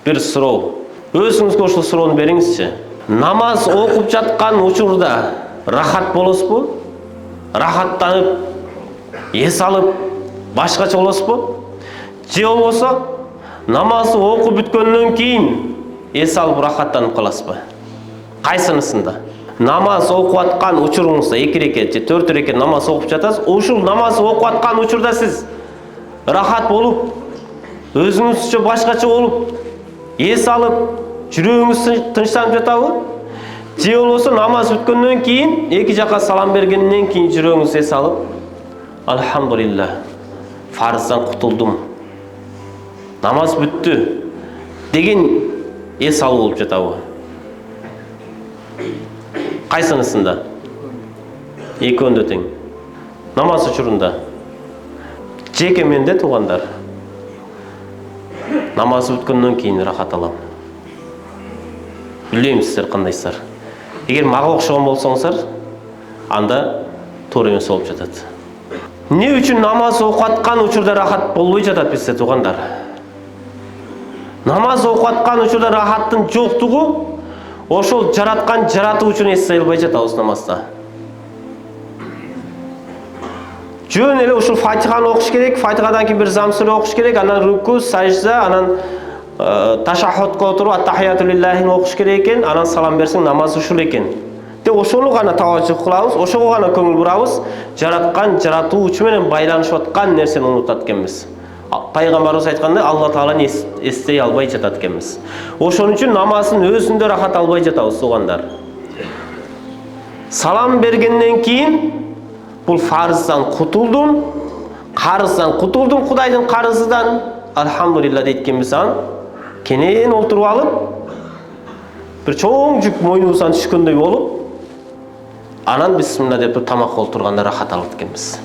Бир суроо. Өзүңүзгө ошол суроону бериңизчи. Намаз окуп жаткан учурда рахат болосузбу? Рахаттанып, эс алып, башкача болосузбу? Же болбосо намазды окуп бүткөндөн кийин эс алып рахаттанып каласызбы? Кайсынысында? Намаз окуп аткан учуруңузда 2 рекет же 4 рекет намаз окуп жатасыз. Ушул намаз окуп аткан учурда сиз рахат болуп, өзүңүзчө башкача болуп, эс алып, жүрөгүңүз тынчтанып жатабы? Же болбосо намаз бүткөндөн кийин, эки жака салам бергенден кийин жүрөгүңүз эс алып, альхамдулилlah, фарыздан кутулдум, намаз бүттү деген эс алуу болуп жатабы? Кайсынысында? Экөөндө тең. Намаз учурунда. Жеке менде туугандар. Намаз бүткөндөн кийин рахат алам. Билбейм сиздер кандайсыздар. Эгер мага окшогон болсоңуздар, анда туура эмес болуп жатат. Эмне үчүн намаз окуп аткан учурда рахат болбой жатат бизде туугандар? Намаз окуп аткан учурда рахаттын жоктугу ошол жараткан жаратуучуну эс албай жатабыз намазда. Жөн эле ушул Фатиханы окуш керек, Фатихадан кийин бир зам сүрө окуш керек, анан руку, сажда, анан ташаххудка отуруп аттахияту лиллахини окуш керек экен, анан салам берсең намаз ушул экен. Деп ошону гана таважжух кылабыз, ошого гана көңүл бурабыз, жараткан жаратуучу менен байланышып аткан нерсени унутат экенбиз. Пайгамбарыбыз айткандай, Алла Тааланы эстей албай жатат экенбиз. Ошон үчүн намаздын өзүндө рахат албай жатабыз туугандар. Салам бергенден кийин бул фарыздан кутулдум, карыздан кутулдум, Кудайдын карызынан, альхамдулилlah дейт экенбиз. Кенен олтуруп алып, бир чоң жүк мойнубуздан түшкөндөй болуп, анан бисмилла деп тамакка олтурганда рахат алат экенбиз.